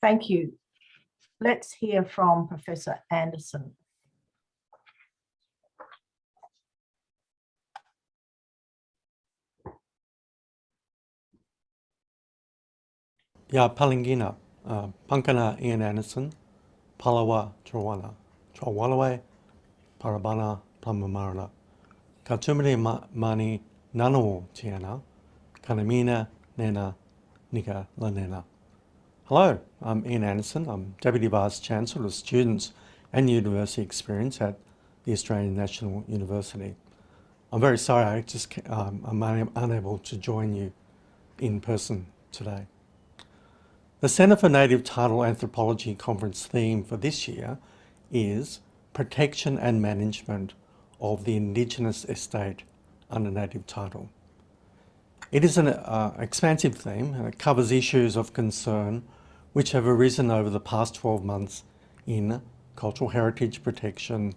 Thank you. Let's hear from Professor Anderson. Ya Palingina, Pankana Ian Anderson, Palawa Trawana, Trawalawe, Parabana Plamamarala, Katumiri Mani Nano Tiana, Kanamina Nena Nika Lanena. Hello, I'm Ian Anderson. I'm Deputy Vice Chancellor of Students and University Experience at the Australian National University. I'm very sorry, I'm unable to join you in person today. The Centre for Native Title Anthropology conference theme for this year is Protection and Management of the Indigenous Estate under Native Title. It is an expansive theme and it covers issues of concern which have arisen over the past 12 months in cultural heritage protection,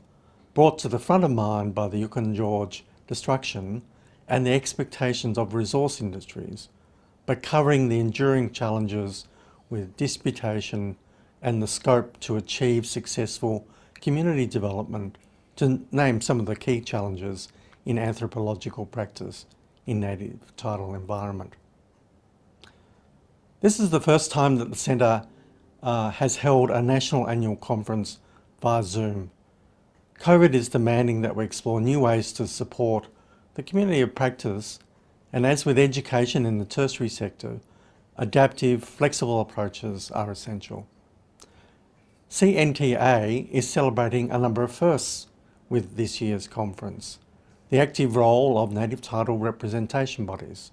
brought to the front of mind by the Yukon Gorge destruction and the expectations of resource industries, but covering the enduring challenges with disputation and the scope to achieve successful community development, to name some of the key challenges in anthropological practice in native title environment. This is the first time that the Centre has held a national annual conference via Zoom. COVID is demanding that we explore new ways to support the community of practice, and as with education in the tertiary sector, adaptive, flexible approaches are essential. CNTA is celebrating a number of firsts with this year's conference. The active role of native title representation bodies,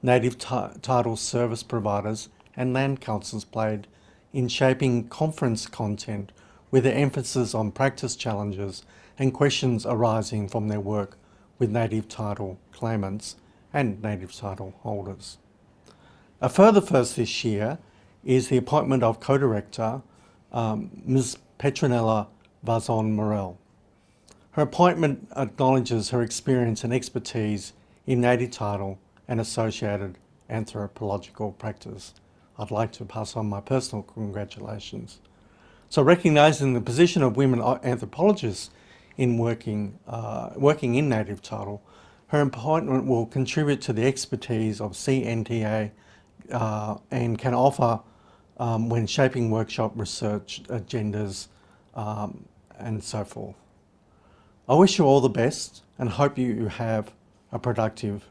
native title service providers and land councils played in shaping conference content with an emphasis on practice challenges and questions arising from their work with native title claimants and native title holders. A further first this year is the appointment of co-director Ms. Petronella Vazon-Morel. Her appointment acknowledges her experience and expertise in native title and associated anthropological practice. I'd like to pass on my personal congratulations. So recognising the position of women anthropologists in working in native title, her appointment will contribute to the expertise of CNTA and can offer when shaping workshop research agendas and so forth. I wish you all the best and hope you have a productive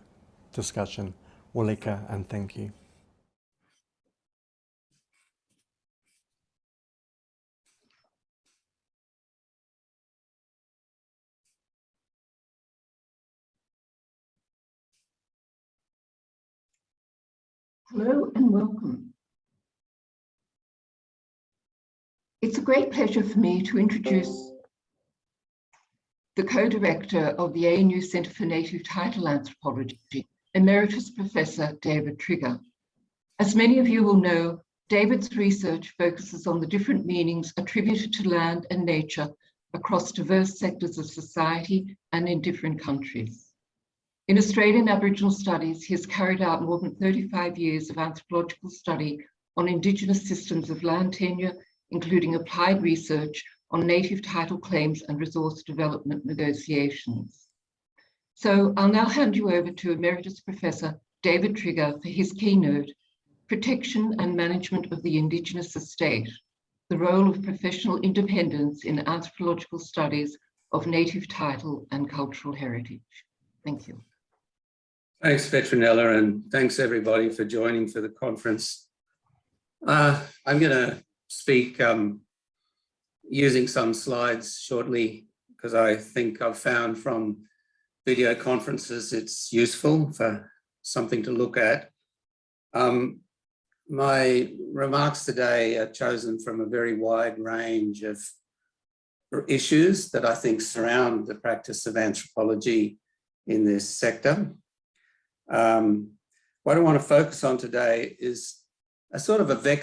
discussion. Walika, and thank you. Hello and welcome. It's a great pleasure for me to introduce the co-director of the ANU Centre for Native Title Anthropology, Emeritus Professor David Trigger. As many of you will know, David's research focuses on the different meanings attributed to land and nature across diverse sectors of society and in different countries. In Australian Aboriginal studies, he has carried out more than 35 years of anthropological study on Indigenous systems of land tenure, including applied research on native title claims and resource development negotiations. So I'll now hand you over to Emeritus Professor David Trigger for his keynote, Protection and Management of the Indigenous Estate, the Role of Professional Independence in Anthropological Studies of Native Title and Cultural Heritage. Thank you. Thanks, Petronella, and thanks everybody for joining for the conference. I'm going to speak using some slides shortly because I think I've found from video conferences it's useful for something to look at. My remarks today are chosen from a very wide range of issues that I think surround the practice of anthropology in this sector. What I want to focus on today is a sort of a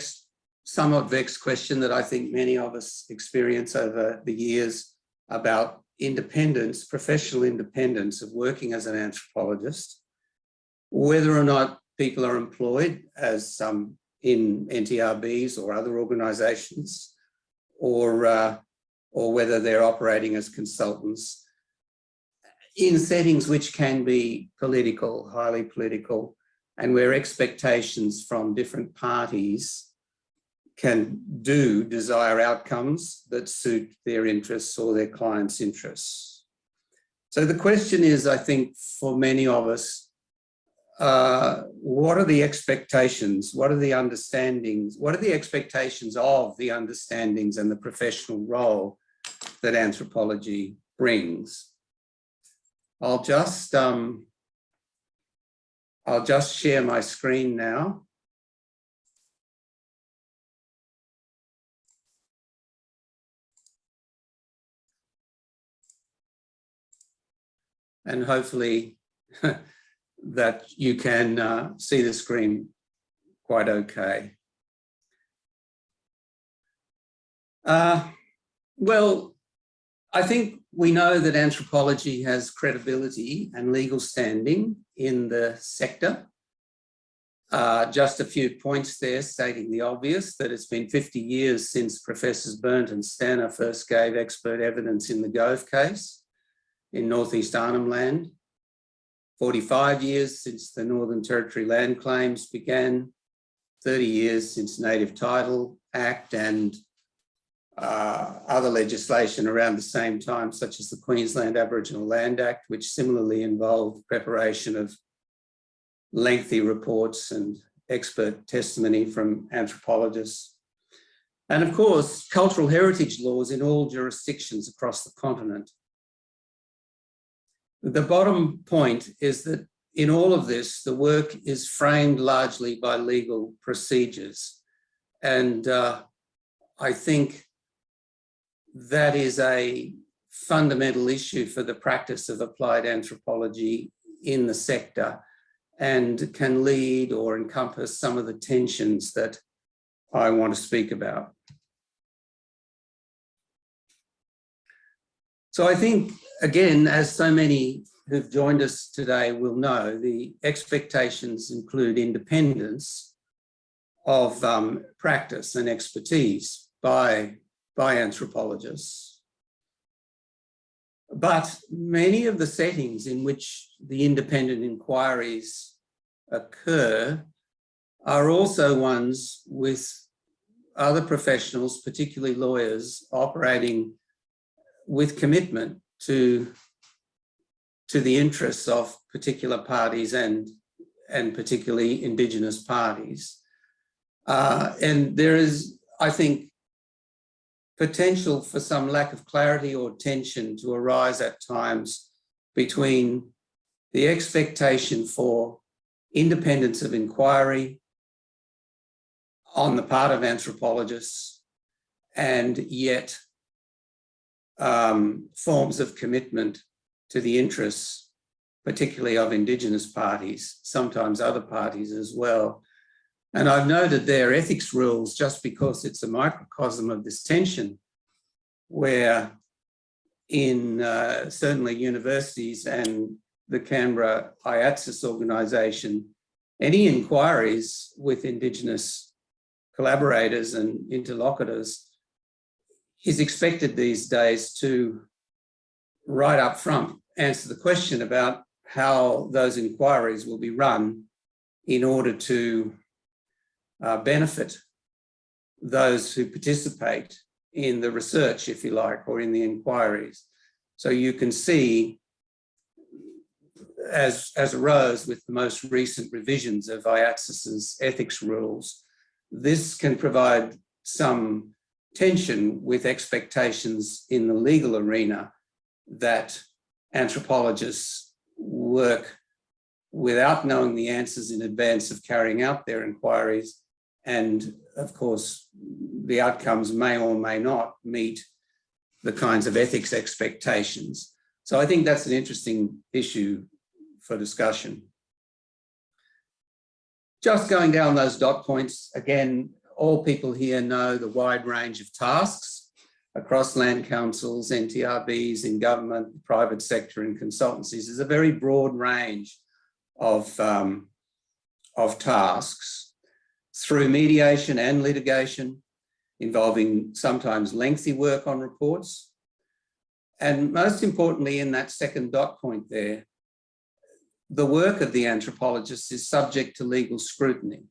somewhat vexed question that I think many of us experience over the years about independence, professional independence of working as an anthropologist, whether or not people are employed, as some in NTRBs or other organisations, or whether they're operating as consultants in settings which can be political, highly political, and where expectations from different parties can desire outcomes that suit their interests or their clients' interests. So the question is, I think, for many of us, what are the expectations? What are the understandings? What are the expectations of the understandings and the professional role that anthropology brings? I'll just share my screen now. And hopefully that you can see the screen quite okay. Well, I think we know that anthropology has credibility and legal standing in the sector. Just a few points there stating the obvious, that it's been 50 years since Professors Berndt and Stanner first gave expert evidence in the Gove case in Northeast Arnhem Land. 45 years since the Northern Territory land claims began, 30 years since Native Title Act and other legislation around the same time, such as the Queensland Aboriginal Land Act, which similarly involved preparation of lengthy reports and expert testimony from anthropologists. And of course, cultural heritage laws in all jurisdictions across the continent. The bottom point is that in all of this, the work is framed largely by legal procedures. And I think that is a fundamental issue for the practice of applied anthropology in the sector, and can lead or encompass some of the tensions that I want to speak about. So I think, again, as so many who've joined us today will know, the expectations include independence of practice and expertise by anthropologists. But many of the settings in which the independent inquiries occur are also ones with other professionals, particularly lawyers, operating with commitment to the interests of particular parties and particularly Indigenous parties. And there is, I think, potential for some lack of clarity or tension to arise at times between the expectation for independence of inquiry on the part of anthropologists, and yet forms of commitment to the interests, particularly of Indigenous parties, sometimes other parties as well. And I've noted their ethics rules just because it's a microcosm of this tension, where in certainly universities and the Canberra IATSIS organisation, any inquiries with Indigenous collaborators and interlocutors is expected these days to, right up front, answer the question about how those inquiries will be run in order to benefit those who participate in the research, if you like, or in the inquiries. So you can see, as arose with the most recent revisions of IATSIS's ethics rules, this can provide some tension with expectations in the legal arena that anthropologists work without knowing the answers in advance of carrying out their inquiries. And of course, the outcomes may or may not meet the kinds of ethics expectations. So I think that's an interesting issue for discussion. Just going down those dot points, again, all people here know the wide range of tasks across land councils, NTRBs, in government, the private sector and consultancies. There's a very broad range of tasks. through mediation and litigation, involving sometimes lengthy work on reports. And most importantly, in that second dot point there, the work of the anthropologist is subject to legal scrutiny.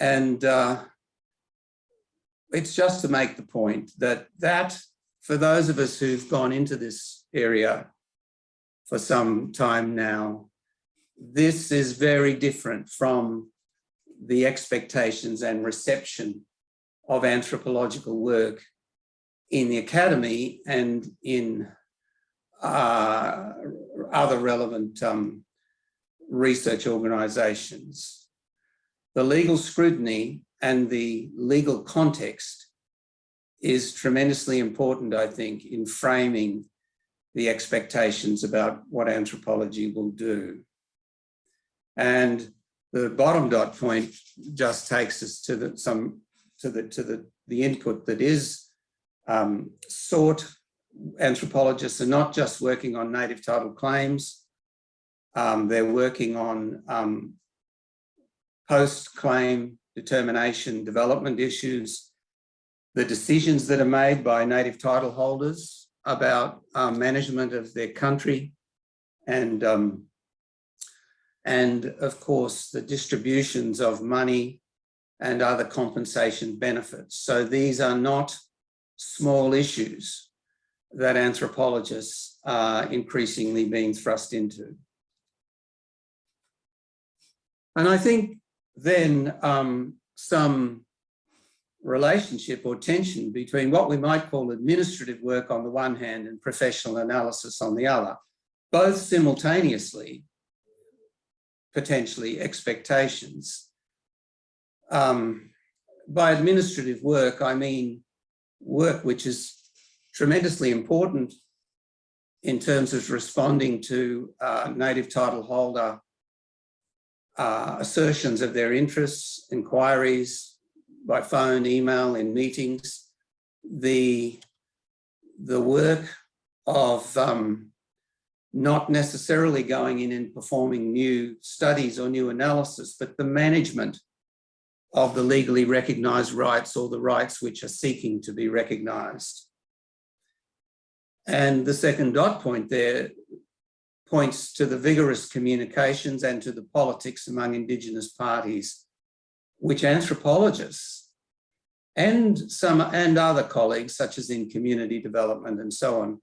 And it's just to make the point that for those of us who've gone into this area for some time now, this is very different from the expectations and reception of anthropological work in the academy and in other relevant research organisations. The legal scrutiny and the legal context is tremendously important, I think, in framing the expectations about what anthropology will do. And the bottom dot point just takes us to the input that is sought. Anthropologists are not just working on native title claims, they're working on post-claim determination development issues, the decisions that are made by native title holders about management of their country, and of course the distributions of money and other compensation benefits. So these are not small issues that anthropologists are increasingly being thrust into. And I think then some relationship or tension between what we might call administrative work on the one hand and professional analysis on the other, both simultaneously, potentially expectations. By administrative work, I mean work which is tremendously important in terms of responding to native title holder assertions of their interests, inquiries by phone, email, in meetings, the work of not necessarily going in and performing new studies or new analysis, but the management of the legally recognised rights or the rights which are seeking to be recognised. And the second dot point there points to the vigorous communications and to the politics among Indigenous parties, which anthropologists and other colleagues, such as in community development and so on,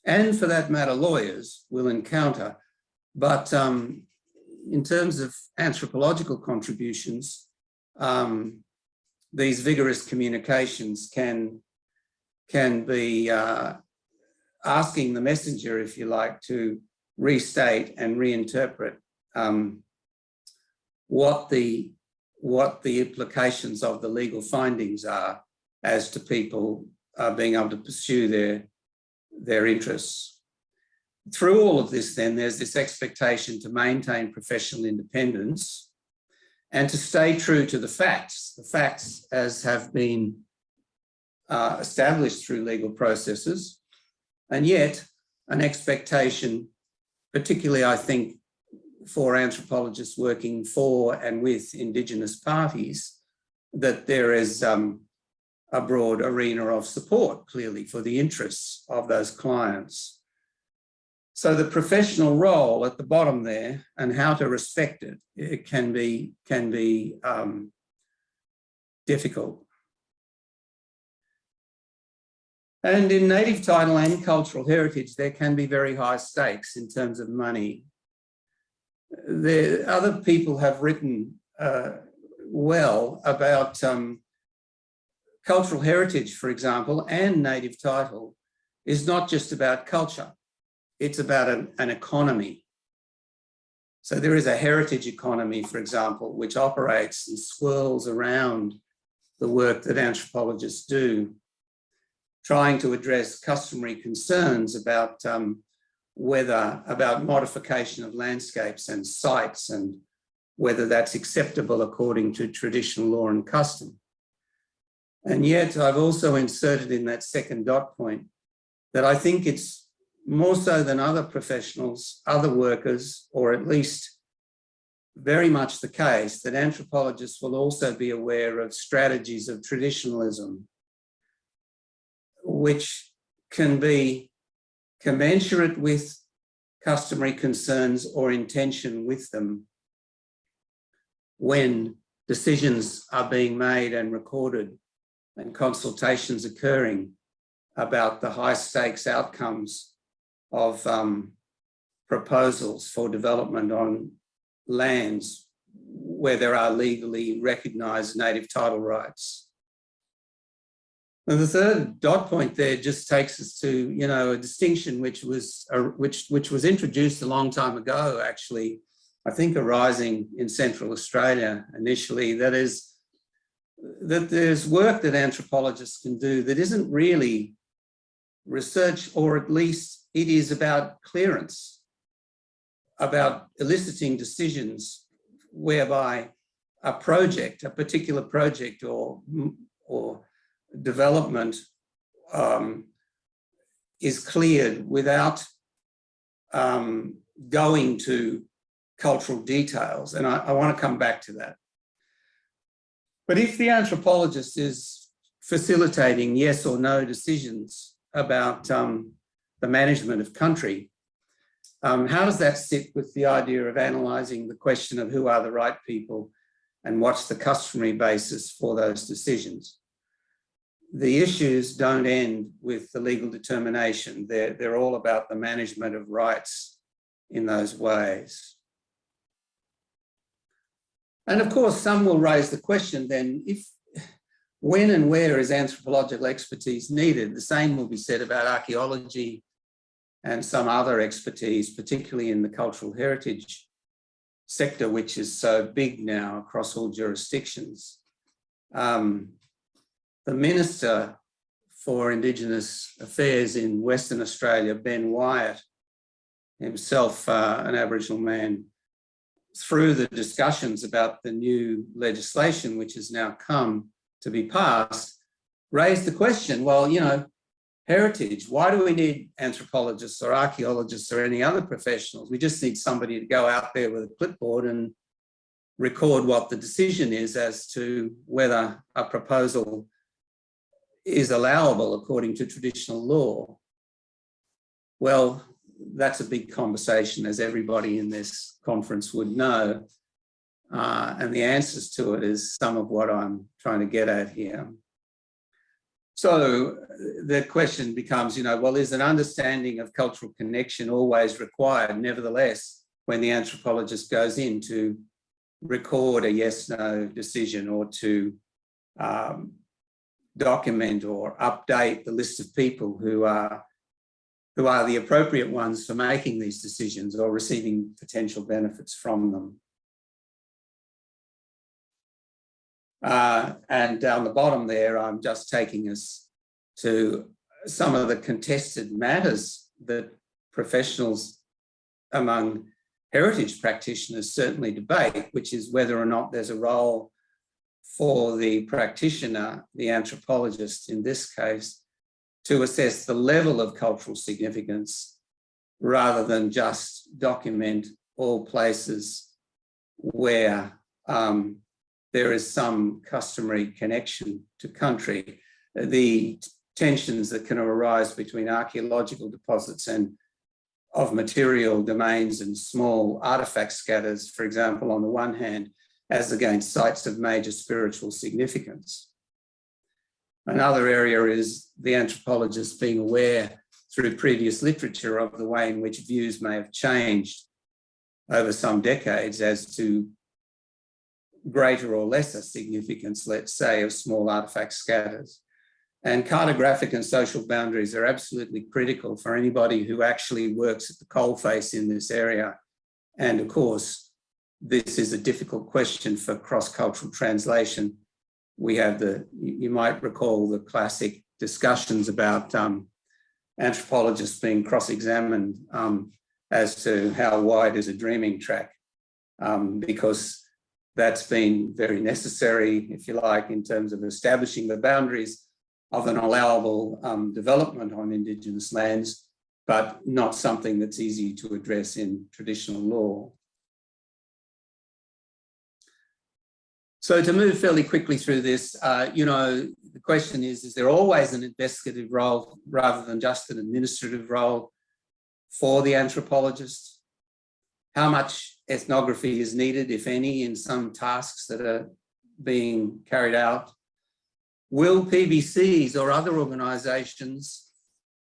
and for that matter, lawyers will encounter. But in terms of anthropological contributions, these vigorous communications can be asking the messenger, if you like, to restate and reinterpret what the implications of the legal findings are as to people being able to pursue their interests. Through all of this, then, there's this expectation to maintain professional independence and to stay true to the facts as have been established through legal processes, and yet an expectation, particularly I think for anthropologists working for and with Indigenous parties, that there is a broad arena of support clearly for the interests of those clients. So the professional role at the bottom there and how to respect it can be difficult. And in native title and cultural heritage, there can be very high stakes in terms of money. Other people have written well about cultural heritage, for example, and native title is not just about culture, it's about an economy. So there is a heritage economy, for example, which operates and swirls around the work that anthropologists do, trying to address customary concerns about about modification of landscapes and sites and whether that's acceptable according to traditional law and custom. And yet I've also inserted in that second dot point that I think it's more so than other professionals, other workers, or at least very much the case that anthropologists will also be aware of strategies of traditionalism, which can be commensurate with customary concerns or intention with them when decisions are being made and recorded and consultations occurring about the high stakes outcomes of proposals for development on lands where there are legally recognised native title rights. And the third dot point there just takes us to, you know, a distinction which was introduced a long time ago, actually, I think arising in Central Australia initially, that is, that there's work that anthropologists can do that isn't really research, or at least it is about clearance, about eliciting decisions whereby a project, a particular project or development is cleared without going to cultural details. And I want to come back to that. But if the anthropologist is facilitating yes or no decisions about the management of country, how does that sit with the idea of analysing the question of who are the right people and what's the customary basis for those decisions? The issues don't end with the legal determination. They're all about the management of rights in those ways. And of course, some will raise the question then, when and where is anthropological expertise needed? The same will be said about archaeology and some other expertise, particularly in the cultural heritage sector, which is so big now across all jurisdictions. The Minister for Indigenous Affairs in Western Australia, Ben Wyatt, himself an Aboriginal man, through the discussions about the new legislation which has now come to be passed, raised the question, well, you know, heritage, why do we need anthropologists or archaeologists or any other professionals? We just need somebody to go out there with a clipboard and record what the decision is as to whether a proposal is allowable according to traditional law. Well, that's a big conversation, as everybody in this conference would know. And the answers to it is some of what I'm trying to get at here. So the question becomes, you know, well, is an understanding of cultural connection always required? Nevertheless, when the anthropologist goes in to record a yes/no decision or to document or update the list of people who are the appropriate ones for making these decisions or receiving potential benefits from them. And down the bottom there, I'm just taking us to some of the contested matters that professionals among heritage practitioners certainly debate, which is whether or not there's a role for the practitioner, the anthropologist in this case, to assess the level of cultural significance rather than just document all places where there is some customary connection to country. The tensions that can arise between archaeological deposits and of material domains and small artifact scatters, for example, on the one hand, as against sites of major spiritual significance. Another area is the anthropologist being aware through previous literature of the way in which views may have changed over some decades as to greater or lesser significance, let's say, of small artifact scatters. And cartographic and social boundaries are absolutely critical for anybody who actually works at the coalface in this area. And of course, this is a difficult question for cross-cultural translation. We have you might recall the classic discussions about anthropologists being cross-examined as to how wide is a dreaming track, because that's been very necessary, if you like, in terms of establishing the boundaries of an allowable development on Indigenous lands, but not something that's easy to address in traditional law. So to move fairly quickly through this, you know, the question is there always an investigative role rather than just an administrative role for the anthropologist? How much ethnography is needed, if any, in some tasks that are being carried out? Will PBCs or other organisations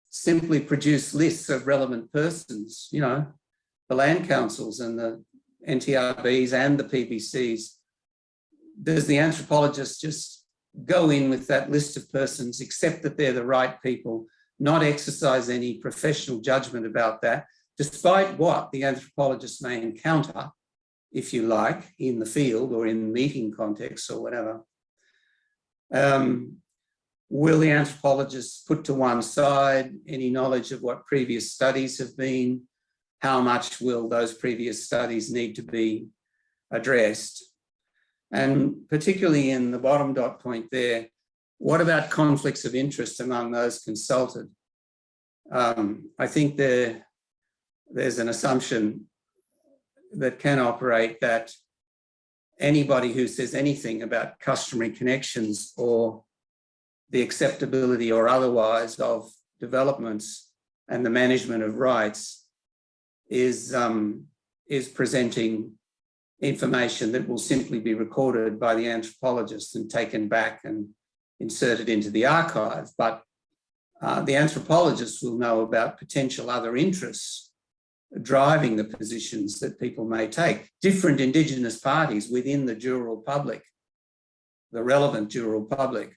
simply produce lists of relevant persons, you know, the land councils and the NTRBs and the PBCs? Does the anthropologist just go in with that list of persons, accept that they're the right people, not exercise any professional judgment about that, despite what the anthropologist may encounter, if you like, in the field or in meeting contexts or whatever? Will the anthropologist put to one side any knowledge of what previous studies have been? How much will those previous studies need to be addressed? And particularly in the bottom dot point there, what about conflicts of interest among those consulted? I think there's an assumption that can operate that anybody who says anything about customary connections or the acceptability or otherwise of developments and the management of rights is presenting information that will simply be recorded by the anthropologist and taken back and inserted into the archive. But the anthropologist will know about potential other interests driving the positions that people may take. Different Indigenous parties within the jural public, the relevant jural public.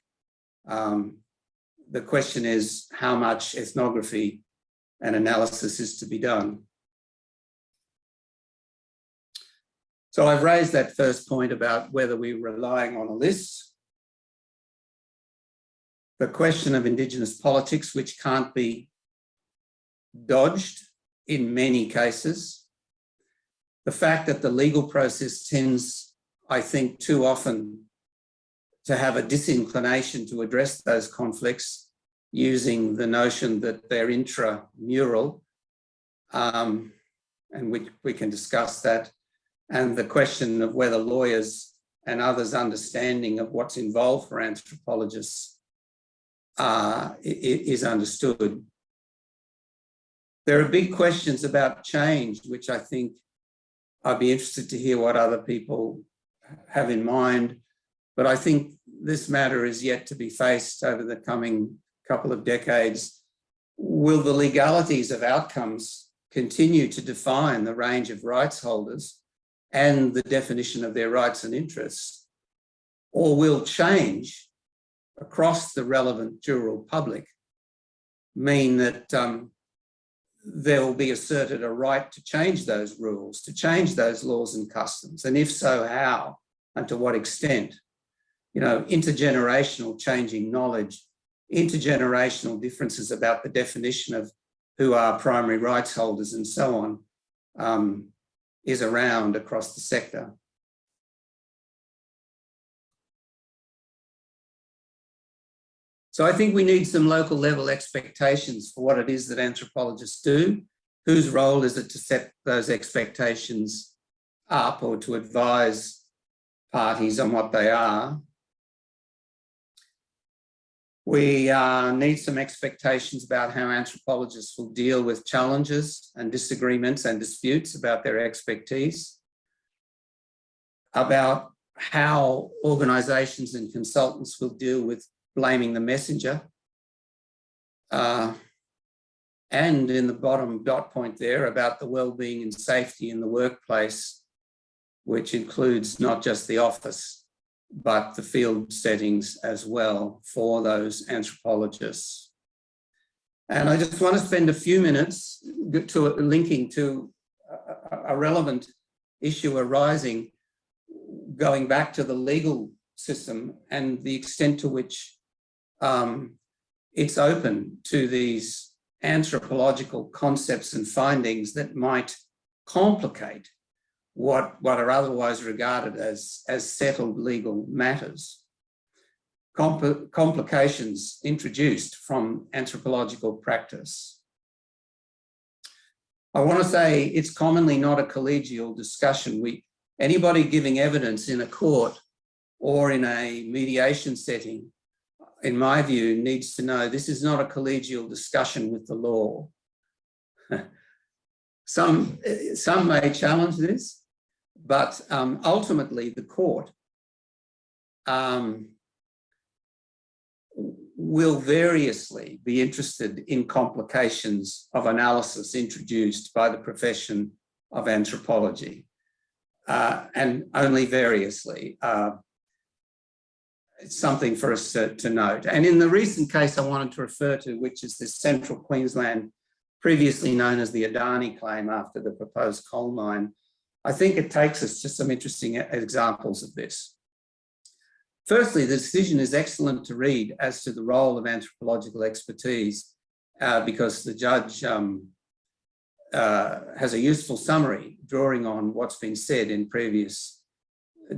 The question is how much ethnography and analysis is to be done. So I've raised that first point about whether we're relying on a list. The question of Indigenous politics, which can't be dodged in many cases. The fact that the legal process tends, I think, too often to have a disinclination to address those conflicts using the notion that they're intramural, and we can discuss that. And the question of whether lawyers and others' understanding of what's involved for anthropologists is understood. There are big questions about change, which I think I'd be interested to hear what other people have in mind. But I think this matter is yet to be faced over the coming couple of decades. Will the legalities of outcomes continue to define the range of rights holders and the definition of their rights and interests? Or will change across the relevant jural public mean that there will be asserted a right to change those rules, to change those laws and customs? And if so, how and to what extent? You know, intergenerational changing knowledge, intergenerational differences about the definition of who are primary rights holders and so on, is around across the sector. So I think we need some local level expectations for what it is that anthropologists do. Whose role is it to set those expectations up or to advise parties on what they are? We need some expectations about how anthropologists will deal with challenges and disagreements and disputes about their expertise, about how organisations and consultants will deal with blaming the messenger. And in the bottom dot point there about the well-being and safety in the workplace, which includes not just the office, but the field settings as well for those anthropologists. And I just want to spend a few minutes linking to a relevant issue arising, going back to the legal system and the extent to which it's open to these anthropological concepts and findings that might complicate what are otherwise regarded as settled legal matters. Complications introduced from anthropological practice. I want to say it's commonly not a collegial discussion. Anybody giving evidence in a court or in a mediation setting, in my view, needs to know this is not a collegial discussion with the law. Some may challenge this, but ultimately the court will variously be interested in complications of analysis introduced by the profession of anthropology, and only variously. It's something for us to note. And in the recent case I wanted to refer to, which is this Central Queensland, previously known as the Adani claim after the proposed coal mine, I think it takes us to some interesting examples of this. Firstly, the decision is excellent to read as to the role of anthropological expertise, because the judge has a useful summary drawing on what's been said in previous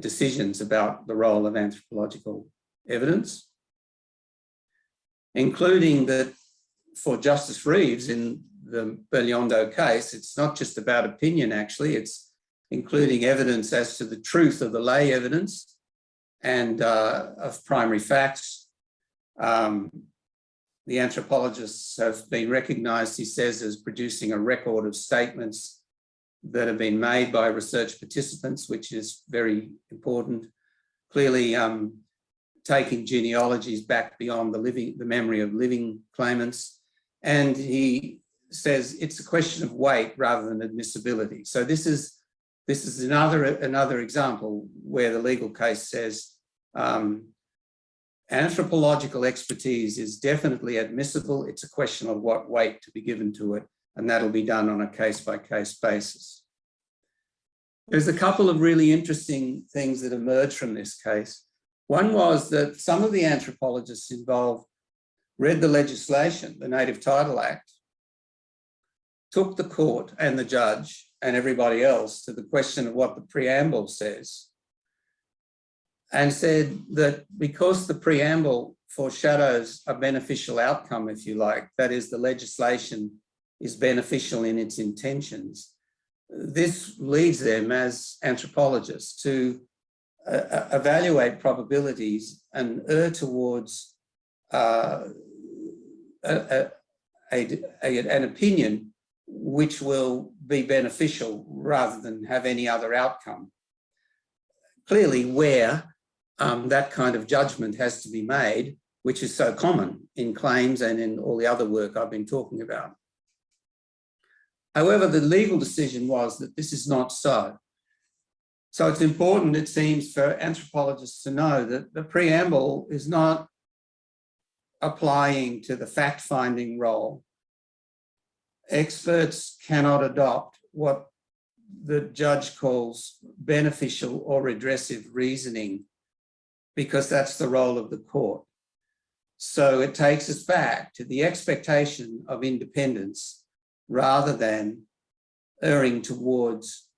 decisions about the role of anthropological evidence, including that for Justice Reeves in the Beliondo case, it's not just about opinion, actually, it's including evidence as to the truth of the lay evidence and of primary facts. The anthropologists have been recognised, he says, as producing a record of statements that have been made by research participants, which is very important. Clearly, taking genealogies back beyond the memory of living claimants. And he says it's a question of weight rather than admissibility. So this is another example where the legal case says anthropological expertise is definitely admissible. It's a question of what weight to be given to it, and that'll be done on a case-by-case basis. There's a couple of really interesting things that emerged from this case. One was that some of the anthropologists involved read the legislation, the Native Title Act, took the court and the judge and everybody else to the question of what the preamble says, and said that because the preamble foreshadows a beneficial outcome, if you like, that is, the legislation is beneficial in its intentions, this leads them as anthropologists to evaluate probabilities and err towards an opinion which will be beneficial rather than have any other outcome. Clearly, where that kind of judgment has to be made, which is so common in claims and in all the other work I've been talking about. However, the legal decision was that this is not so. So it's important, it seems, for anthropologists to know that the preamble is not applying to the fact-finding role. Experts cannot adopt what the judge calls beneficial or redressive reasoning, because that's the role of the court. So it takes us back to the expectation of independence rather than erring towards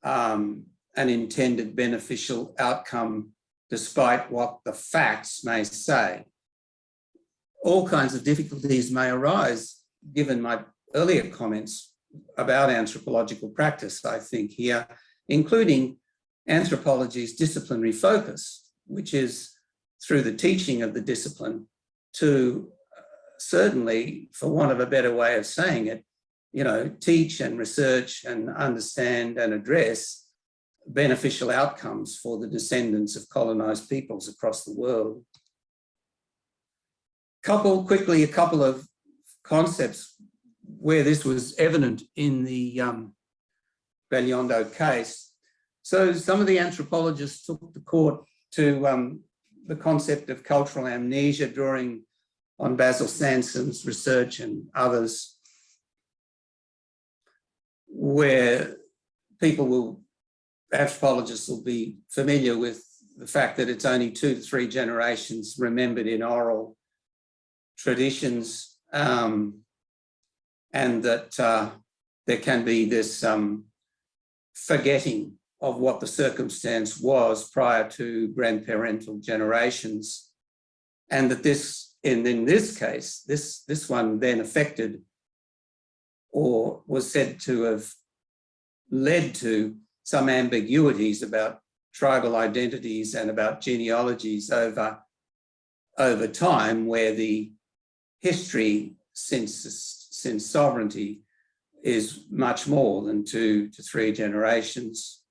an intended beneficial outcome, despite what the facts may say. All kinds of difficulties may arise, given my earlier comments about anthropological practice, I think here, including anthropology's disciplinary focus, which is through the teaching of the discipline to certainly, for want of a better way of saying it, teach and research and understand and address beneficial outcomes for the descendants of colonized peoples across the world. Quickly, a couple of concepts where this was evident in the Beliondo case. So some of the anthropologists took the court to the concept of cultural amnesia, drawing on Basil Sanson's research and others, where anthropologists will be familiar with the fact that it's only 2 to 3 generations remembered in oral traditions, and that there can be this forgetting of what the circumstance was prior to grandparental generations, and that in this case, this one then affected or was said to have led to some ambiguities about tribal identities and about genealogies over time, where the history since sovereignty is much more than 2 to 3 generations.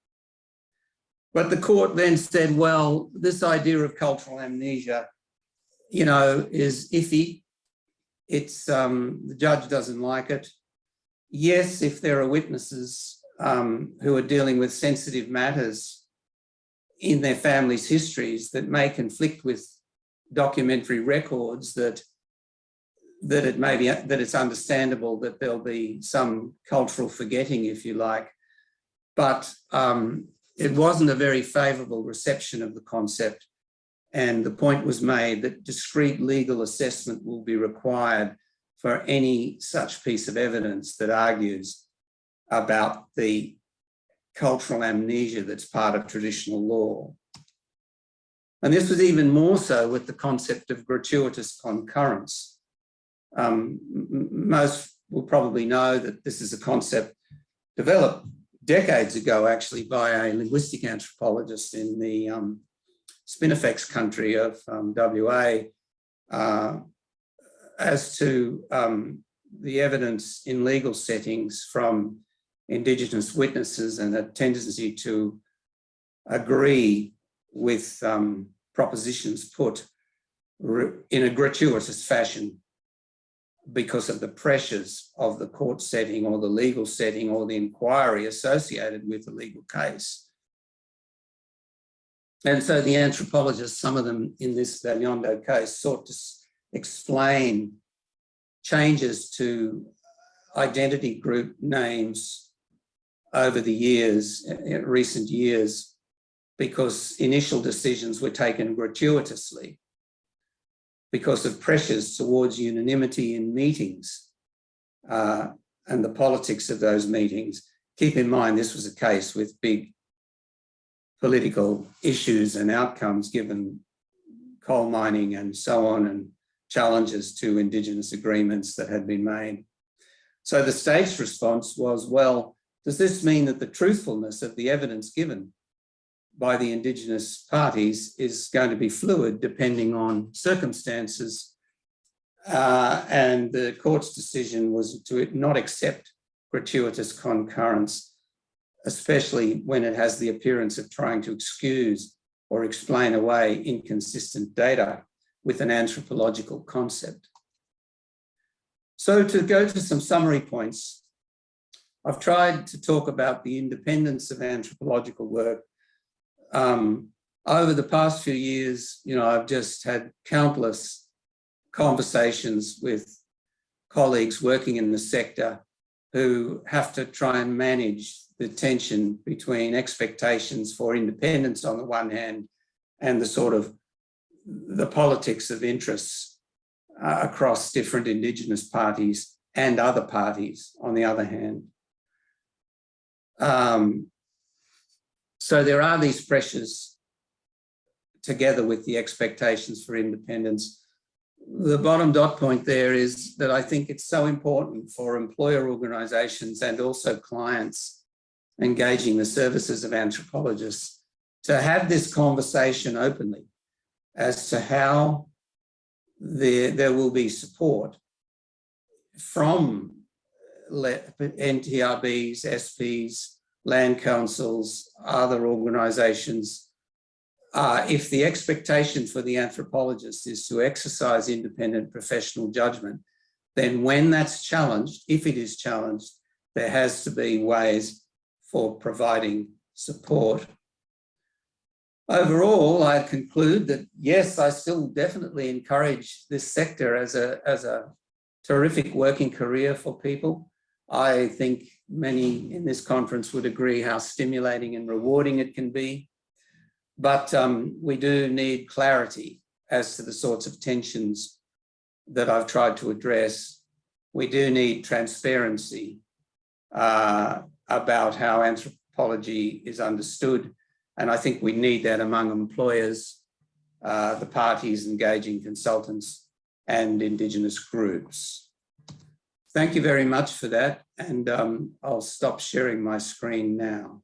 But the court then said, well, this idea of cultural amnesia, you know, is iffy. It's, the judge doesn't like it. Yes, if there are witnesses who are dealing with sensitive matters in their family's histories that may conflict with documentary records, that it's understandable that there'll be some cultural forgetting, if you like. But it wasn't a very favourable reception of the concept, and the point was made that discrete legal assessment will be required for any such piece of evidence that argues about the cultural amnesia that's part of traditional law. And this was even more so with the concept of gratuitous concurrence. Most will probably know that this is a concept developed decades ago, actually, by a linguistic anthropologist in the Spinifex country of WA, as to the evidence in legal settings from Indigenous witnesses and a tendency to agree with propositions put in a gratuitous fashion because of the pressures of the court setting or the legal setting or the inquiry associated with the legal case. And so the anthropologists, some of them in this Valiondo case, sought to explain changes to identity group names over the years, recent years, because initial decisions were taken gratuitously because of pressures towards unanimity in meetings and the politics of those meetings. Keep in mind, this was a case with big political issues and outcomes given coal mining and so on, and challenges to Indigenous agreements that had been made. So the state's response was, well, does this mean that the truthfulness of the evidence given by the Indigenous parties is going to be fluid depending on circumstances? And the court's decision was to not accept gratuitous concurrence, especially when it has the appearance of trying to excuse or explain away inconsistent data with an anthropological concept. So to go to some summary points, I've tried to talk about the independence of anthropological work. Over the past few years, you know, I've just had countless conversations with colleagues working in the sector who have to try and manage the tension between expectations for independence on the one hand and the sort of the politics of interests across different Indigenous parties and other parties on the other hand. So there are these pressures together with the expectations for independence. The bottom dot point there is that I think it's so important for employer organisations and also clients engaging the services of anthropologists to have this conversation openly as to how there will be support from NTRBs, SPs, land councils, other organisations. If the expectation for the anthropologist is to exercise independent professional judgment, then when that's challenged, if it is challenged, there has to be ways for providing support. Overall, I conclude that, yes, I still definitely encourage this sector as a terrific working career for people. I think many in this conference would agree how stimulating and rewarding it can be. But we do need clarity as to the sorts of tensions that I've tried to address. We do need transparency about how anthropology is understood. And I think we need that among employers, the parties engaging consultants and Indigenous groups. Thank you very much for that. And I'll stop sharing my screen now.